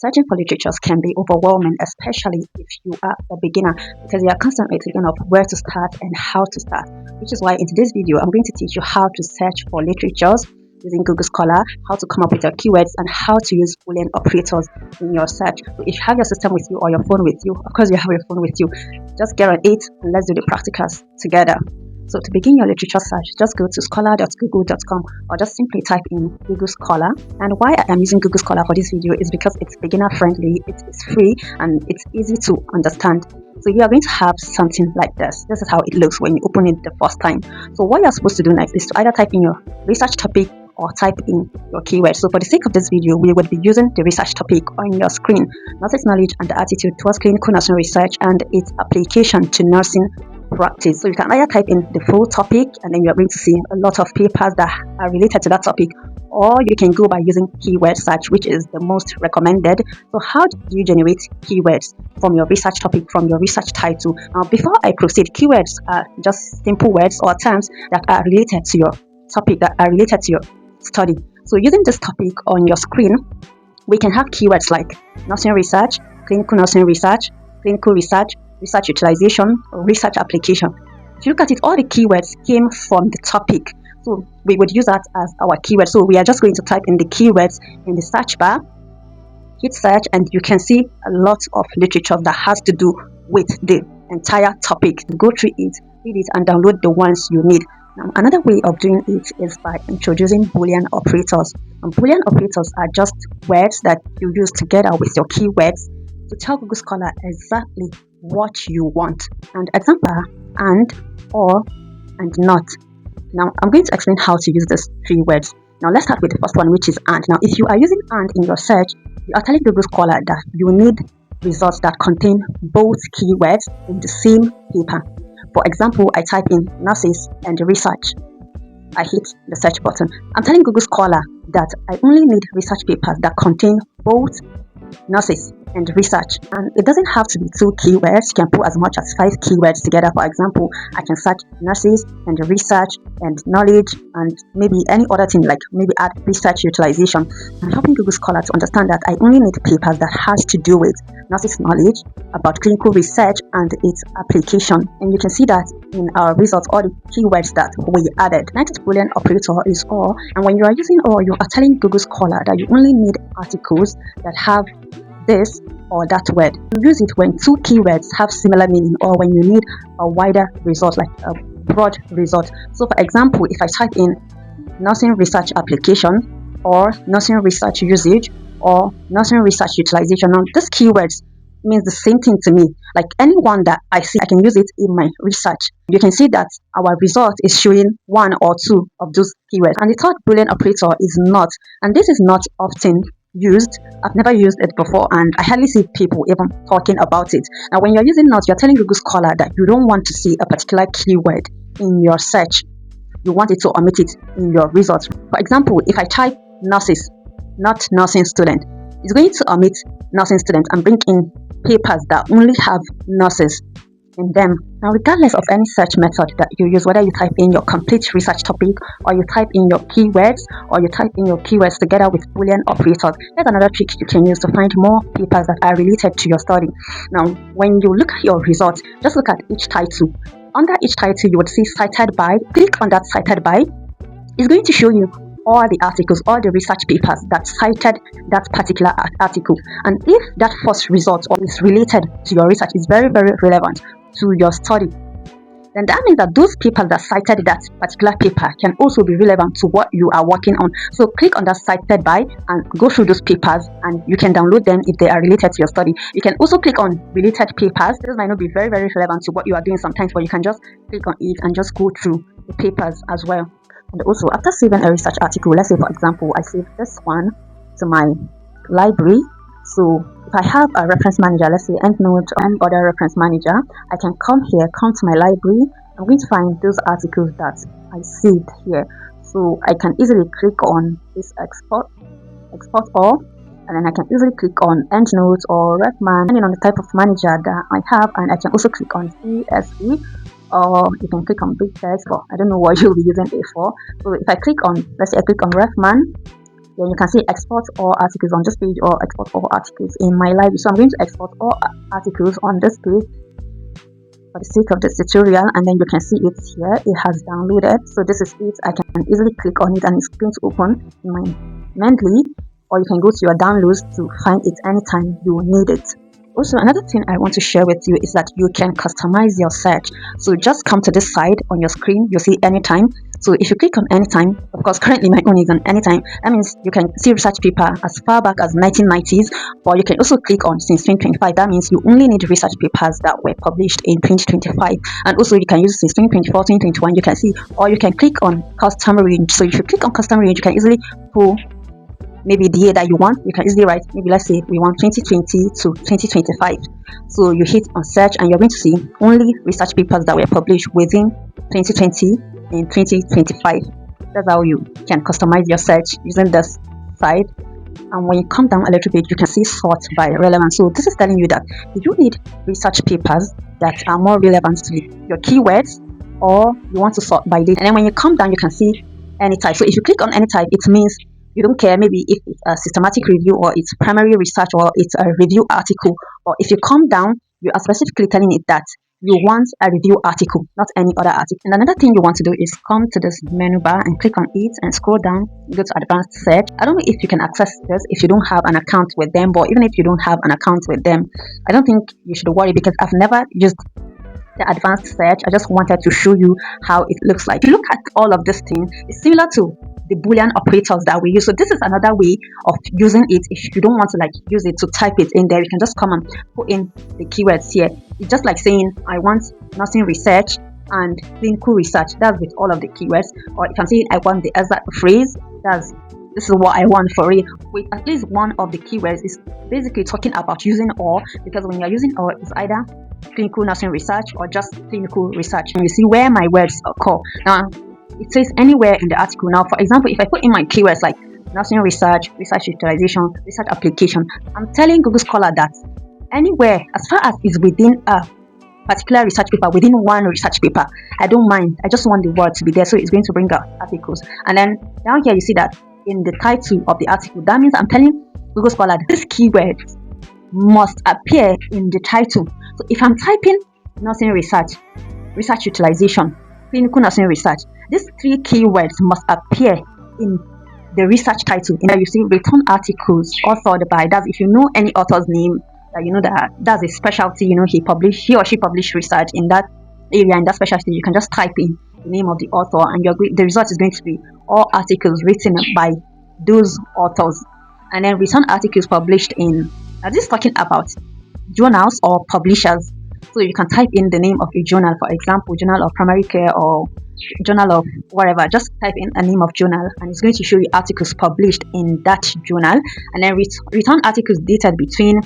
Searching for literatures can be overwhelming, especially if you are a beginner, because you are constantly thinking of where to start and how to start. Which is why in today's video, I'm going to teach you how to search for literatures using Google Scholar, how to come up with your keywords, and how to use Boolean operators in your search. So if you have your system with you or your phone with you, of course you have your phone with you, just get on it and let's do the practicals together. So to begin your literature search, just go to scholar.google.com or just simply type in Google Scholar. And why I am using Google Scholar for this video is because it's beginner friendly, it is free, and it's easy to understand. So you are going to have something like this. This is how it looks when you open it the first time. So what you're supposed to do next is to either type in your research topic or type in your keyword. So for the sake of this video, we would be using the research topic on your screen: nurses' knowledge and the attitude towards clinical nursing research and its application to nursing practice. So you can either type in the full topic and then you're going to see a lot of papers that are related to that topic, or you can go by using keyword search, which is the most recommended. So how do you generate keywords from your research topic, from your research title? Now, before I proceed, keywords are just simple words or terms that are related to your topic, that are related to your study. So using this topic on your screen, we can have keywords like nursing research, clinical nursing research, clinical research, research utilization, or research application. If you look at it, all the keywords came from the topic. So we would use that as our keyword. So we are just going to type in the keywords in the search bar, hit search, and you can see a lot of literature that has to do with the entire topic. Go through it, read it, and download the ones you need. Now, another way of doing it is by introducing Boolean operators. And Boolean operators are just words that you use together with your keywords to tell Google Scholar exactly what you want. And example, and, or, and not. Now, I'm going to explain how to use these three words. Now, let's start with the first one, which is and. Now, if you are using and in your search, you are telling Google Scholar that you need results that contain both keywords in the same paper. For example, I type in nurses and research. I hit the search button. I'm telling Google Scholar that I only need research papers that contain both nurses and research, and it doesn't have to be 2 keywords. You can put as much as 5 keywords together. For example, I can search nurses and research and knowledge and maybe any other thing, like maybe add research utilization. I'm helping Google Scholar to understand that I only need papers that has to do with nurses' knowledge about clinical research and its application. And you can see that in our results, all the keywords that we added. Next Boolean operator is or, and when you are using or, you are telling Google Scholar that you only need articles that have this or that word. You use it when 2 keywords have similar meaning, or when you need a wider result, like a broad result. So for example, if I type in nursing research application or nursing research usage or nursing research utilization, now these keywords means the same thing to me. Like anyone that I see, I can use it in my research. You can see that our result is showing 1 or 2 of those keywords. And the third Boolean operator is not, and this is not often used. I've never used it before, and I hardly see people even talking about it. Now, when you're using not, you're telling Google Scholar that you don't want to see a particular keyword in your search. You want it to omit it in your results. For example, if I type nurses, not nursing student, it's going to omit nursing student and bring in papers that only have nurses in them. Now, regardless of any search method that you use, whether you type in your complete research topic or you type in your keywords or you type in your keywords together with Boolean operators, there's another trick you can use to find more papers that are related to your study. Now, when you look at your results, just look at each title. Under each title, you would see cited by. Click on that cited by. It's going to show you all the articles, all the research papers that cited that particular article. And if that first result or is related to your research, is very, very relevant to your study, then that means that those papers that cited that particular paper can also be relevant to what you are working on. So click on that cited by and go through those papers, and you can download them if they are related to your study. You can also click on related papers. This might not be very, very relevant to what you are doing sometimes, but you can just click on it and just go through the papers as well. And also, after saving a research article, let's say for example, I save this one to my library. So if I have a reference manager, let's say EndNote or any other reference manager, I can come here, come to my library. I'm going to find those articles that I saved here. So I can easily click on this export all, and then I can easily click on EndNote or RefMan, depending on the type of manager that I have, and I can also click on CSV, or you can click on big text, but I don't know what you'll be using it for. So if I click on, let's say I click on RefMan, Then you can see export all articles on this page or export all articles in my library. So I'm going to export all articles on this page for the sake of this tutorial, and then you can see it here. It has downloaded. So this is it. I can easily click on it and it's going to open in my Mendeley, or you can go to your downloads to find it anytime you need it. Also, another thing I want to share with you is that you can customize your search. So just come to this side on your screen, you'll see anytime. So if you click on anytime, of course currently my own is on anytime, that means you can see research paper as far back as 1990s, or you can also click on since 2025. That means you only need research papers that were published in 2025, and also you can use since 2024, 2021, you can see, or you can click on custom range. So if you click on custom range, you can easily pull maybe the year that you want. You can easily write, maybe let's say we want 2020 to 2025. So you hit on search and you're going to see only research papers that were published within 2020 and 2025. That's how you can customize your search using this side. And when you come down a little bit, you can see sort by relevance. So this is telling you that you need research papers that are more relevant to your keywords, or you want to sort by date. And then when you come down, you can see any type. So if you click on any type, it means you don't care maybe if it's a systematic review or it's primary research or it's a review article. Or if you come down, you are specifically telling it that you want a review article, not any other article. And another thing you want to do is come to this menu bar and click on it and scroll down, go to advanced search. I don't know if you can access this if you don't have an account with them, but even if you don't have an account with them, I don't think you should worry, because I've never used the advanced search. I just wanted to show you how it looks like. If you look at all of this thing, it's similar to the Boolean operators that we use. So this is another way of using it. If you don't want to use it to type it in there, you can just come and put in the keywords here. It's just like saying I want nursing research and clinical research. That's with all of the keywords. Or if I'm saying I want the exact phrase, this is what I want for it. With at least one of the keywords, is basically talking about using or, because when you're using or, it's either clinical nursing research or just clinical research. And you see where my words occur. Now it says anywhere in the article. Now for example, if I put in my keywords like nursing research, research utilization, research application, I'm telling Google Scholar that anywhere as far as is within a particular research paper, within one research paper, I don't mind. I just want the word to be there, so it's going to bring up articles. And then down here you see that in the title of the article, that means I'm telling Google Scholar that this keyword must appear in the title. So if I'm typing nursing research, research utilization, clinical nursing research, these three keywords must appear in the research title. And you see return articles authored by, that's if you know any author's name, that you know that that's a specialty, you know, he or she published research in that area, in that specialty, you can just type in the name of the author and the result is going to be all articles written by those authors. And then return articles published in, this is talking about journals or publishers. So you can type in the name of a journal, for example, Journal of Primary Care or Journal of whatever. Just type in a name of journal and it's going to show you articles published in that journal. And then return articles dated between,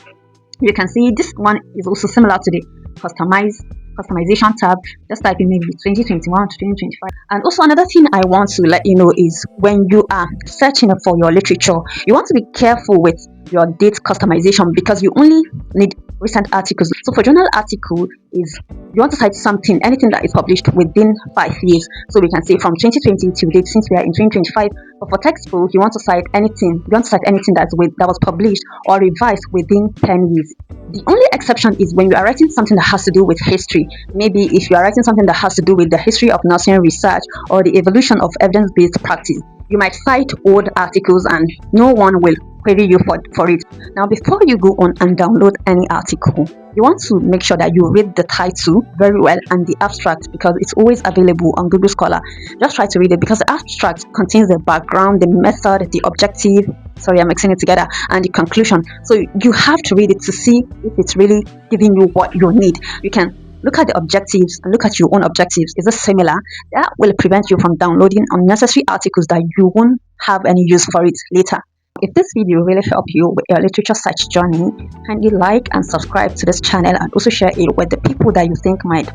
you can see this one is also similar to the customization tab. Just type in maybe 2021 to 2025. And also another thing I want to let you know is when you are searching for your literature, you want to be careful with your date customization, because you only need recent articles. So for journal article is you want to cite something, anything that is published within 5 years. So we can say from 2020 to date, since we are in 2025. But for textbook, you want to cite anything. You want to cite anything that was published or revised within 10 years. The only exception is when you are writing something that has to do with history. Maybe if you are writing something that has to do with the history of nursing research or the evolution of evidence-based practice, you might cite old articles and no one will query you for it. Now, before you go on and download any article, you want to make sure that you read the title very well and the abstract, because it's always available on Google Scholar. Just try to read it, because the abstract contains the background, the method, the objective, sorry, I'm mixing it together, and the conclusion. So you have to read it to see if it's really giving you what you need. You can look at the objectives and look at your own objectives. Is it similar? That will prevent you from downloading unnecessary articles that you won't have any use for it later. If this video really helped you with your literature search journey, kindly like and subscribe to this channel, and also share it with the people that you think might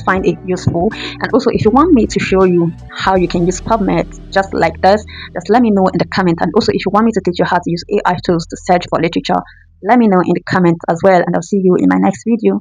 find it useful. And also, if you want me to show you how you can use PubMed just like this, just let me know in the comment. And also, if you want me to teach you how to use AI tools to search for literature, let me know in the comments as well, and I'll see you in my next video.